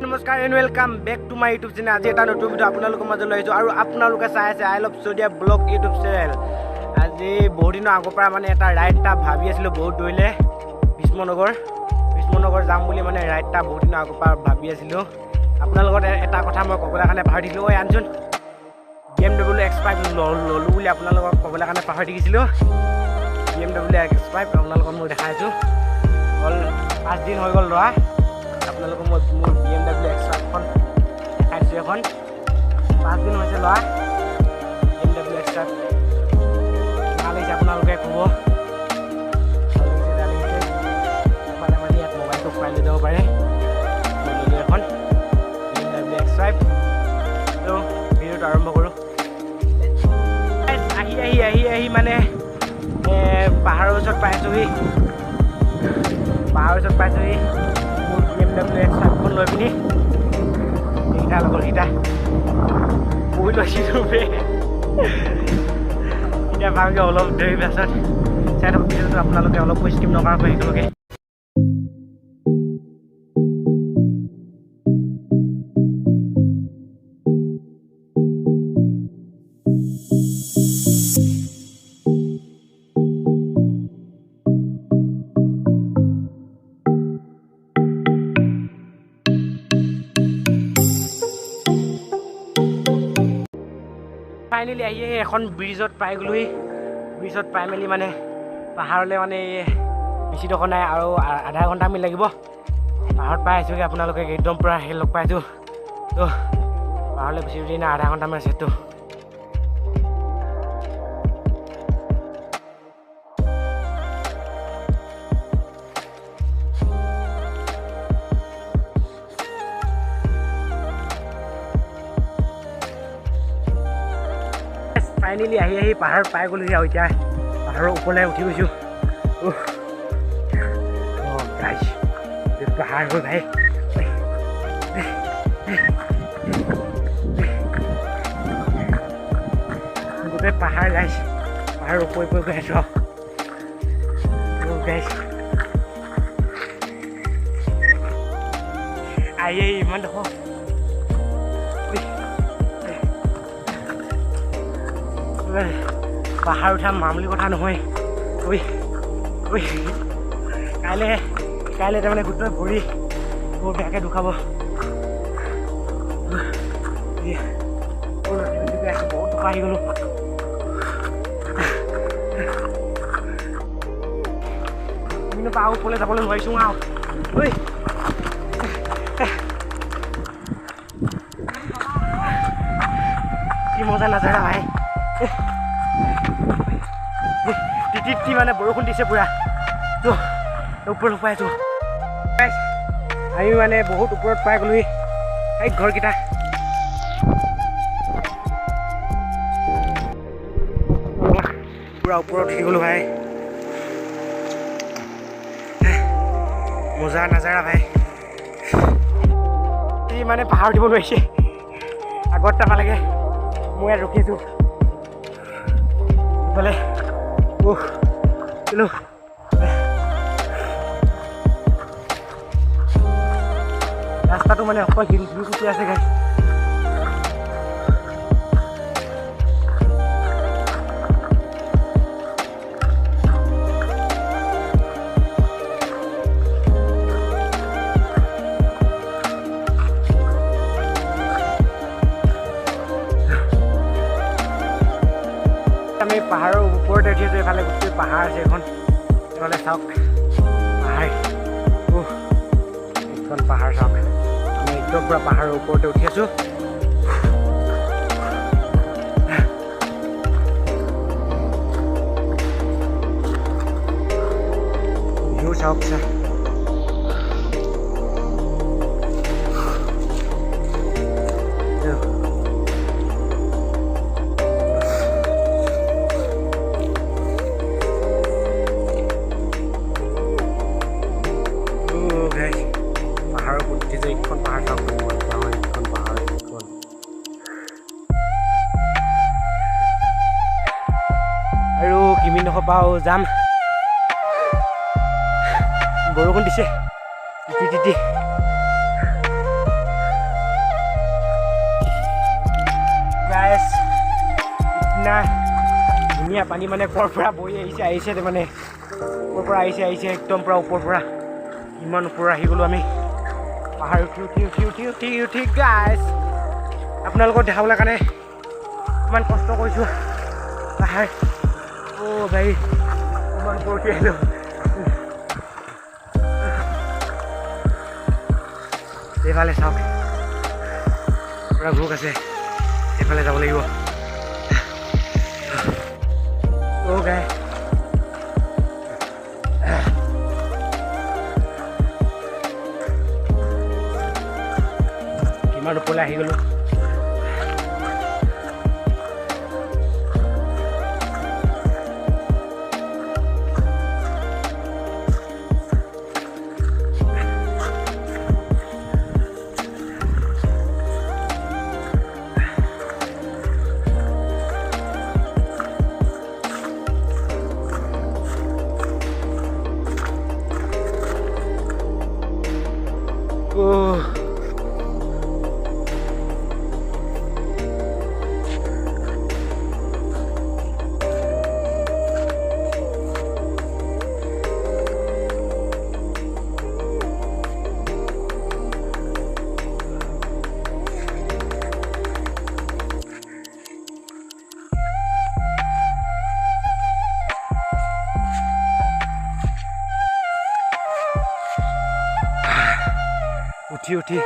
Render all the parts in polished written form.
নমস্কাৰ and welcome back to my YouTube channel. আজি এটা নতুন ভিডিঅ' আপোনালোকৰ মাজলৈ আহিছোঁ আৰু আপোনালোকে চাই আছে I love Chowdia blog YouTube channel. আজি বহুত দিনৰ আগৰ পৰা মানে এটা ৰাইড এটা ভাবি আছিলোঁ, বহুত দূৰলৈ ভীষ্মনগৰ যাম বুলি মানে ৰাইড এটা বহুত দিনৰ আগৰ পৰা ভাবি আছিলোঁ। আপোনালোকৰ এটা কথা মই ক'বলৈ কাৰণে পাহৰি থাকিলোঁ। ঐ আনচোন BMW X5 ল'লোঁ বুলি আপোনালোকক ক'বলৈ কাৰণে পাহৰি থাকিছিলোঁ। BMW X5 আপোনালোকক মই দেখাইছোঁ, হ'ল 5 দিন হৈ গ'ল লোৱা। আপোনালোকক মই মোৰ BMW X5খন দেখাইছোঁ। এখন 5 দিন হৈছে লোৱা BMW X5। ভাল লাগিছে, আপোনালোকে ক'ব ভাল লাগিছে মানে মানে ইয়াত মোবাইলটো খুৱাই লৈ যাব পাৰে। ল'লোঁ এখন BMW X5। ত' ভিডিঅ'টো আৰম্ভ কৰোঁ। আহি মানে পাহাৰৰ ওচৰত পাইছোঁহি। মোৰ BMW X5খন লৈ পিনি এইকেইটা লগৰকেইটা বহি লৈছিলোঁ। এতিয়া ভালকৈ অলপ দেৰি পাছত চাই থাকক ভিডিঅ'টো, আপোনালোকে অলপ স্কিপ নকৰাকৈ একেলগে। ফাইনেলি আহি এখন ব্ৰিজত পাই গ'লোহি। ব্ৰিজত পাই মেলি মানে পাহাৰলৈ মানে বেছিডোখৰ নাই আৰু আধা ঘণ্টা আমি লাগিব। পাহাৰত পাই আহিছোঁগৈ, আপোনালোকে একদম পূৰা সেই লগ পাইছোঁ। ত' পাহাৰলৈ বেছি দেৰি নাই, আধা ঘণ্টামান আছে। ত' ফাইনেলি আহি পাহাৰত পাই গ'লোহি আৰু এতিয়া পাহাৰৰ ওপৰলৈ উঠি গৈছোঁ। গাইছ পাহাৰ হৈ ভাই, গোটেই পাহাৰ গাইছ, পাহাৰৰ ওপৰে গৈ আছোঁ আৰু গাইছ আহি ইমান দেখোঁ পাহাৰ উঠা মামুলি কথা নহয়। কাইলৈ তাৰমানে গোটেই ভৰি বহুত বেয়াকৈ দুখাব। বহুত দুখ আহি গ'লোঁ। আমিনো পাহাৰ ওপৰলৈ যাবলৈ নোৱাৰিছোঁ আৰু কি মজা নাজাৰা ভাই। টিটি মানে বৰষুণ দিছে পুৰা। ত' ওপৰত পাই আছোঁ। আমি মানে বহুত ওপৰত পাই গ'লোহি। এই ঘৰকেইটা পুৰা ওপৰত উঠি গ'লোঁ ভাই। মজা নাজাৰা ভাই। সি মানে পাহাৰ উঠিব নোৱাৰিছে, আগত নাপালেগে। মই ইয়াত ৰখি আছোঁ ইফালে। ৰাস্তাটো মানে অকল হিল কুটি আছে গাইছ। আমি পাহাৰৰ ওপৰতে উঠি আছোঁ। এইফালে গোটেই পাহাৰ আছে এখন, এইফালে চাওক পাহাৰ, এইখন পাহাৰ চাওক। আমি একদম পূৰা পাহাৰৰ ওপৰতে উঠি আছোঁ। ভিউ চাওক চা। এইখন পাহাৰ চাওক, এইখন পাহাৰ আৰু কিমিডোখৰ পৰাও যাম। বৰষুণ দিছে তিতি পানী মানে ক'ৰ পৰা বৈ আহিছে মানে ক'ৰ পৰা আহিছে একদম পৰা ওপৰৰ পৰা ইমান ওপৰ আহি গ'লোঁ আমি পাহাৰ উঠি গাইছ আপোনালোকক দেখাবলৈ কাৰণে ইমান কষ্ট কৰিছোঁ পাহাৰ ভাই ইমান ওপৰ উঠি আহিলোঁ এইফালে চাওক পুৰা ভোক আছে এইফালে যাব লাগিব গাই কিমান ওপৰলৈ আহি গ'লোঁ উঠি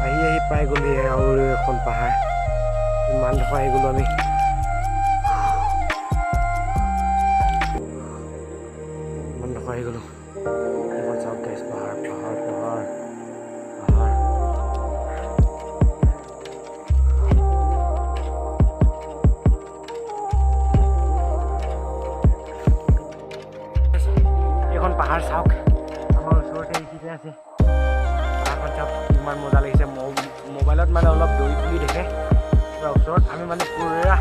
আহি পাই গ'লো আৰু এখন পাহাৰ ইমান ডোখৰ আহি গ'লোঁ আমি ইমান ডোখৰ আহি গ'লোঁ এখন চাওক গাইছ পাহাৰ এইখন পাহাৰ চাওক আমাৰ ওচৰতে এইখিনিতে আছে ইমান মজা লাগিছে মোবাইলত মানে অলপ দৌৰি ফুৰি দেখে পুৰা ওচৰত আমি মানে পুৰা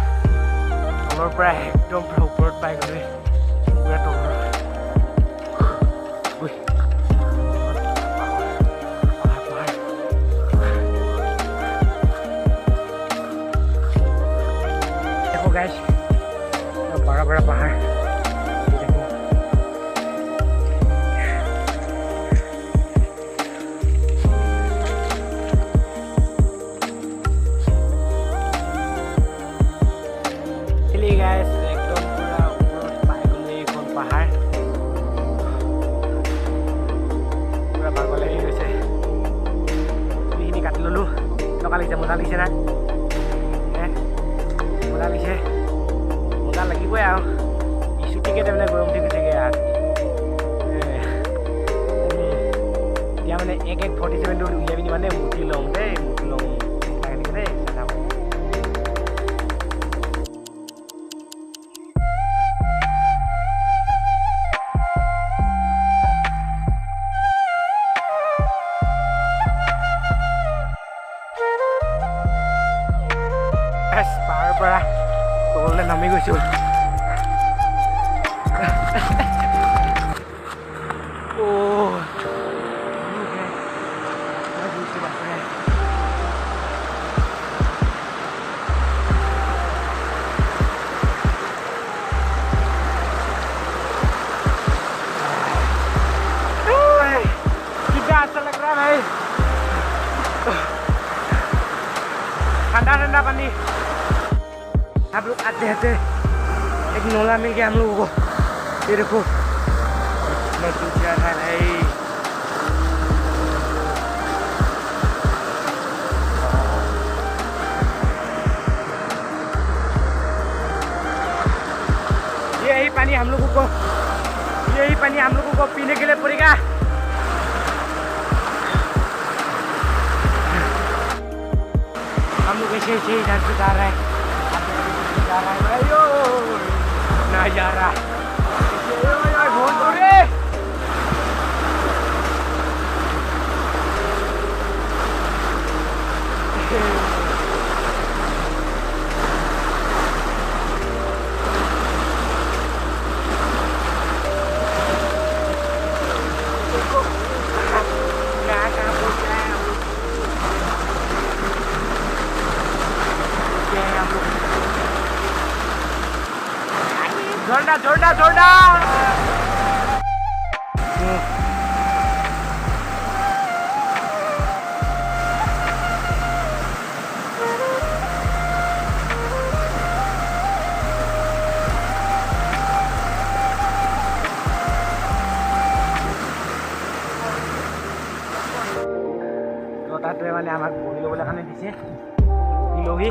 তলৰ পৰা একদম পুৰা ওপৰত পাই গ'লোঁ পুৰা তলৰ দেখো গাইছ বাৰা পাহাৰ একদম পুৰা ওপৰত পাই গ'লোঁ এইখন পাহাৰ পুৰা ভাগৰ লাগি গৈছে চুলিখিনি কাটি ল'লোঁ টকা লাগিছে মজা লাগিছে না মজা লাগিবই আৰু ইছুটিকে তাৰমানে গৰম উঠি গৈছেগৈ ইয়াত এতিয়া মানে 47 উলিয়াই পিনি মানে মুঠি লওঁ দেই পাহাৰৰ পৰা তললৈ নামি গৈছোঁ ठंडा पानी आप लोग आते आते एक नोला मिल गया हम लोगों को ये देखो मैं दूसरा था भाई यही पानी हम लोगों को पीने के लिए पड़ेगा हम लोग ऐसे इधर से जा रहे हैं नजारा बहुत दूर ঝৰ্ণা ঝৰ্ণা ঝৰ্ণা তাতে মানে আমাক বহি ল'বলৈ কাৰণে দিছে লহি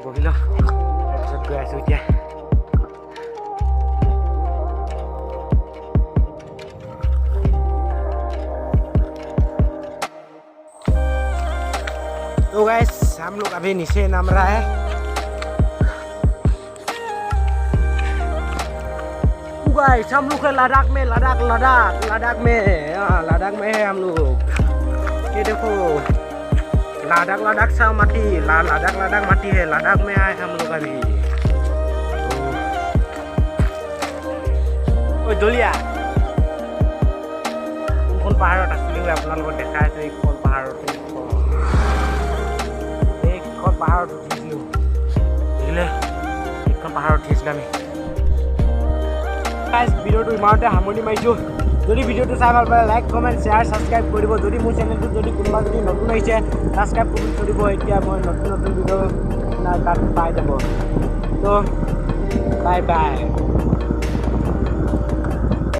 বহি ল তাৰপিছত গৈ আছোঁ এতিয়া तो गाइस हम लोग अभी नीचे नाम रहा है तो गाइस हम लोग है लद्दाख में लद्दाख में लद्दाख में है हम लोग ये देखो लद्दाख सा माटी लद्दाख माटी है लद्दाख में आए हम लोग अभी ओ दलिया কোনখন পাহাৰত আছিলোঁ আপোনালোকক দেখাই আছোঁ এইখন পাহাৰত এইখন পাহাৰত উঠিছিলোঁ দেখিলে এইখন পাহাৰত উঠিছিলোঁ আমি ভিডিঅ'টো ইমানতে সামৰণি মাৰিছোঁ যদি ভিডিঅ'টো চাই ভাল পালে লাইক কমেণ্ট শ্বেয়াৰ ছাবস্ক্ৰাইব কৰিব যদি মোৰ চেনেলটোত যদি কোনোবা যদি নতুন আহিছে ছাবস্ক্ৰাইব কৰিব এতিয়া মই নতুন ভিডিঅ' তাত পাই যাব তো বাই বাই